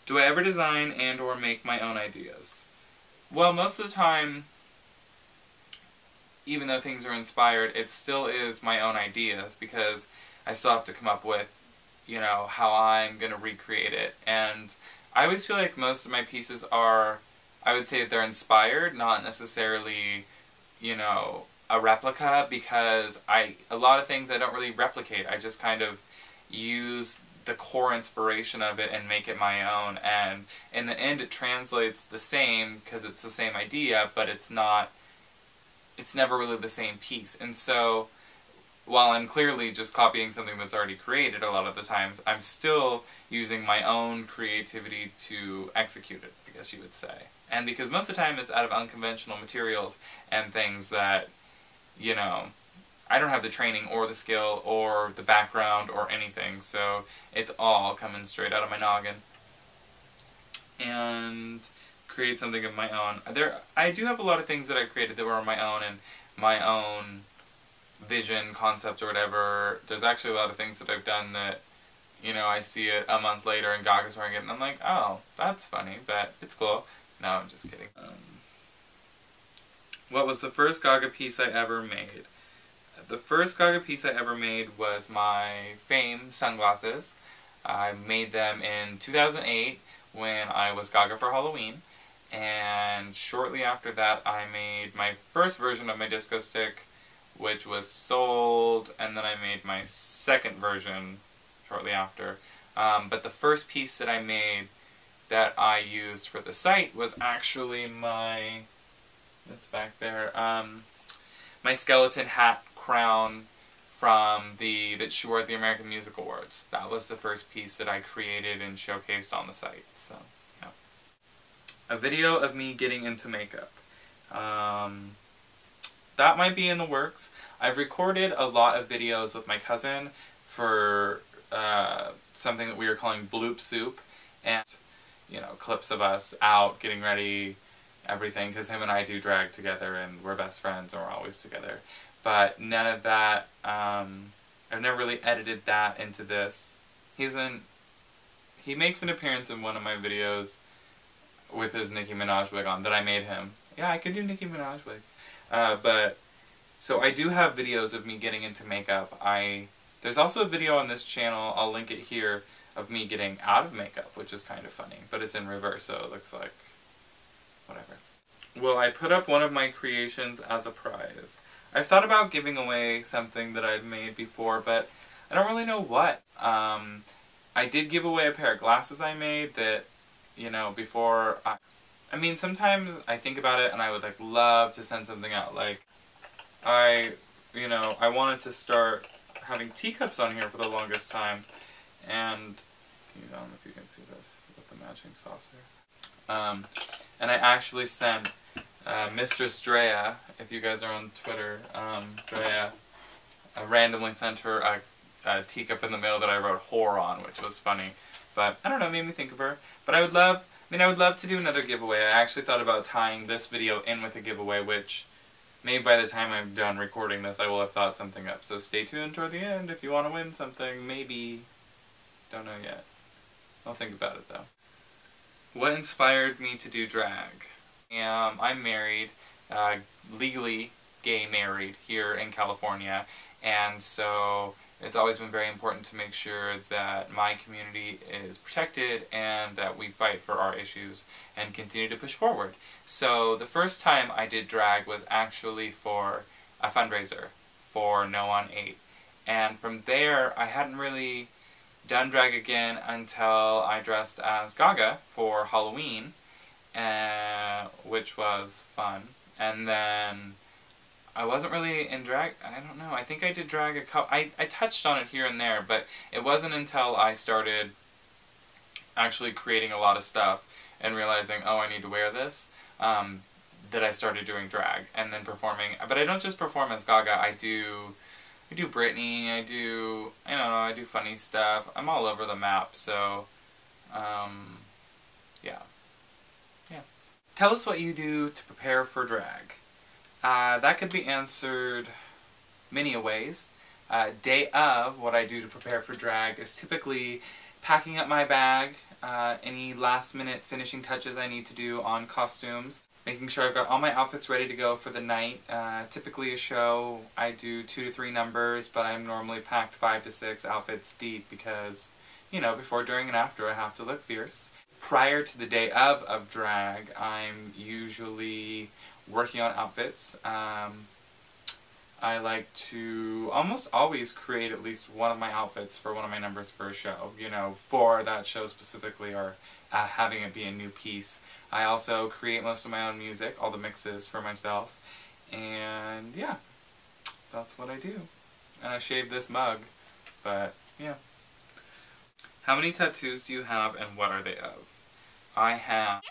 Do I ever design and or make my own ideas? Well, most of the time, even though things are inspired, it still is my own ideas because I still have to come up with, how I'm going to recreate it. And I always feel like most of my pieces are, I would say they're inspired, not necessarily, a replica, because a lot of things I don't really replicate. I just kind of use the core inspiration of it and make it my own, and in the end it translates the same because it's the same idea, but it's never really the same piece. And so while I'm clearly just copying something that's already created a lot of the times, I'm still using my own creativity to execute it, I guess you would say. And because most of the time it's out of unconventional materials and things that, I don't have the training or the skill or the background or anything, so it's all coming straight out of my noggin. And create something of my own. I do have a lot of things that I created that were my own and my own vision, concept, or whatever. There's actually a lot of things that I've done that, I see it a month later and Gaga's wearing it and I'm like, oh, that's funny, but it's cool. No, I'm just kidding. What was the first Gaga piece I ever made? The first Gaga piece I ever made was my Fame sunglasses. I made them in 2008 when I was Gaga for Halloween, and shortly after that I made my first version of my disco stick, which was sold, and then I made my second version shortly after. But the first piece that I made that I used for the site was actually it's back there, my skeleton hat crown from that she wore at the American Music Awards. That was the first piece that I created and showcased on the site. So, yeah. A video of me getting into makeup. That might be in the works. I've recorded a lot of videos with my cousin for something that we are calling Bloop Soup, and clips of us out getting ready, everything, because him and I do drag together and we're best friends and we're always together. But none of that, I've never really edited that into this. He makes an appearance in one of my videos with his Nicki Minaj wig on that I made him. Yeah, I can do Nicki Minaj wigs. So I do have videos of me getting into makeup. There's also a video on this channel, I'll link it here, of me getting out of makeup, which is kind of funny, but it's in reverse, so it looks like whatever. Well, I put up one of my creations as a prize. I've thought about giving away something that I've made before, but I don't really know what. I did give away a pair of glasses I made that, before I mean, sometimes I think about it and I would love to send something out. I wanted to start having teacups on here for the longest time, and I don't know if you can see this with the matching saucer. And I actually sent Mistress Drea, if you guys are on Twitter, Drea, I randomly sent her a teacup in the mail that I wrote "whore" on, which was funny. But I don't know, it made me think of her. But I would love to do another giveaway. I actually thought about tying this video in with a giveaway, which maybe by the time I'm done recording this, I will have thought something up. So stay tuned toward the end if you want to win something. Maybe. Don't know yet. I'll think about it though. What inspired me to do drag? I'm married, legally gay married here in California, and so it's always been very important to make sure that my community is protected and that we fight for our issues and continue to push forward. So the first time I did drag was actually for a fundraiser for No on 8, and from there I hadn't really done drag again until I dressed as Gaga for Halloween, which was fun. And then I wasn't really in drag, I don't know, I think I did drag I touched on it here and there, but it wasn't until I started actually creating a lot of stuff and realizing, oh, I need to wear this, that I started doing drag and then performing. But I don't just perform as Gaga, I do Britney, I do funny stuff. I'm all over the map, so, yeah. Tell us what you do to prepare for drag. That could be answered many a ways. Day of, what I do to prepare for drag is typically packing up my bag, any last minute finishing touches I need to do on costumes, making sure I've got all my outfits ready to go for the night. Typically a show, I do 2 to 3 numbers, but I'm normally packed 5 to 6 outfits deep because, you know, before, during, and after I have to look fierce. Prior to the day of drag, I'm usually working on outfits. I like to almost always create at least one of my outfits for one of my numbers for a show, you know, for that show specifically, or having it be a new piece. I also create most of my own music, all the mixes for myself, and yeah, that's what I do. And I shaved this mug, but yeah. How many tattoos do you have and what are they of? I have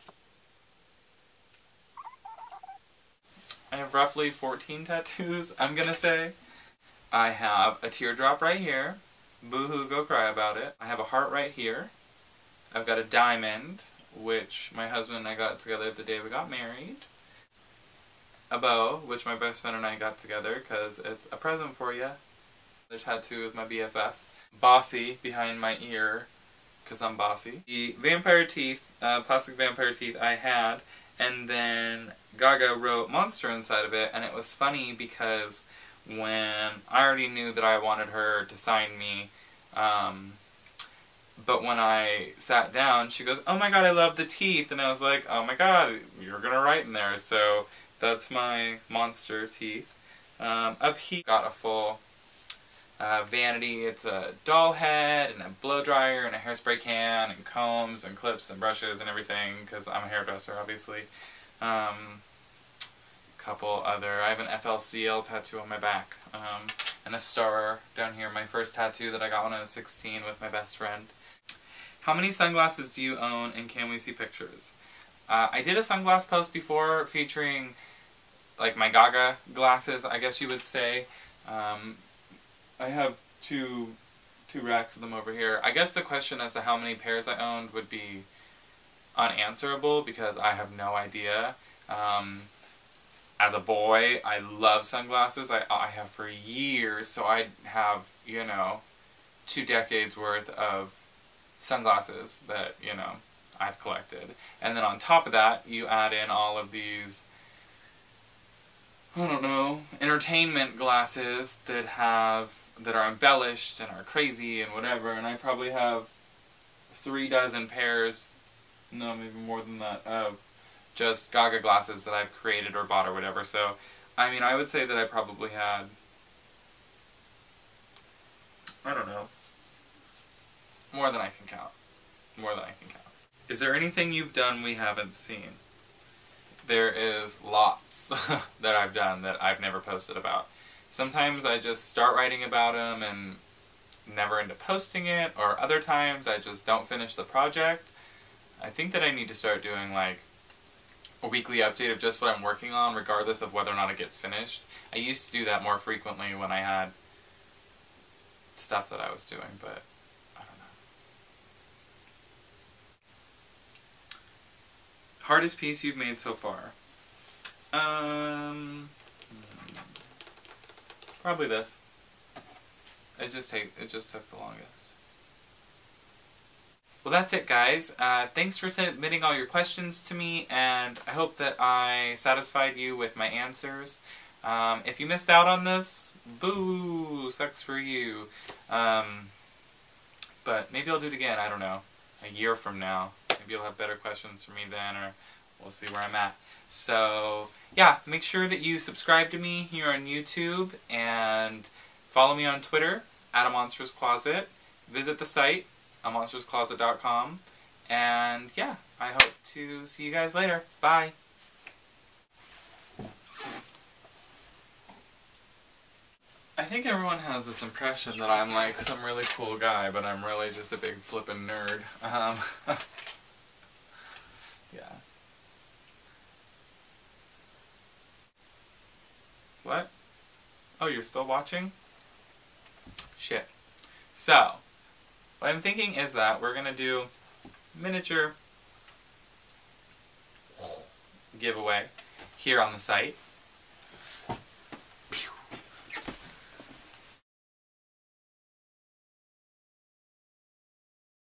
roughly 14 tattoos, I'm gonna say. I have a teardrop right here. Boo-hoo, go cry about it. I have a heart right here. I've got a diamond, which my husband and I got together the day we got married. A bow, which my best friend and I got together because it's a present for you. A tattoo with my BFF. Bossy behind my ear, because I'm bossy. The vampire teeth, plastic vampire teeth I had, and then Gaga wrote Monster inside of it, and it was funny because when I already knew that I wanted her to sign me, but when I sat down, she goes, "Oh my god, I love the teeth," and I was like, "Oh my god, you're gonna write in there," so that's my monster teeth. Up here, got a full vanity. It's a doll head, and a blow dryer, and a hairspray can, and combs, and clips, and brushes, and everything, because I'm a hairdresser, obviously. Couple other, I have an FLCL tattoo on my back, and a star down here, my first tattoo that I got when I was 16 with my best friend. How many sunglasses do you own, and can we see pictures? I did a sunglass post before featuring, like, my Gaga glasses, I guess you would say. I have two racks of them over here. I guess the question as to how many pairs I owned would be unanswerable because I have no idea. As a boy, I love sunglasses. I have for years, so I have, you know, 2 decades worth of sunglasses that, you know, I've collected. And then on top of that, you add in all of these, I don't know, entertainment glasses that are embellished and are crazy and whatever, and I probably have 3 dozen pairs, no, maybe more than that, of just Gaga glasses that I've created or bought or whatever. So, I mean, I would say that I probably had, I don't know, more than I can count. More than I can count. Is there anything you've done we haven't seen? There is lots that I've done that I've never posted about. Sometimes I just start writing about them and never end up posting it, or other times I just don't finish the project. I think that I need to start doing, like, a weekly update of just what I'm working on, regardless of whether or not it gets finished. I used to do that more frequently when I had stuff that I was doing, but I don't know. Hardest piece you've made so far? Probably this. It just took the longest. Well, that's it, guys. Thanks for submitting all your questions to me, and I hope that I satisfied you with my answers. If you missed out on this, boo, sucks for you. But maybe I'll do it again, I don't know, a year from now. Maybe you'll have better questions for me then, or we'll see where I'm at. So, yeah, make sure that you subscribe to me here on YouTube, and follow me on Twitter, @amonsterscloset. Visit the site, amonsterscloset.com, and yeah, I hope to see you guys later. Bye! I think everyone has this impression that I'm like some really cool guy, but I'm really just a big flippin' nerd. Yeah. What? Oh, you're still watching? Shit. So, what I'm thinking is that we're gonna do miniature giveaway here on the site.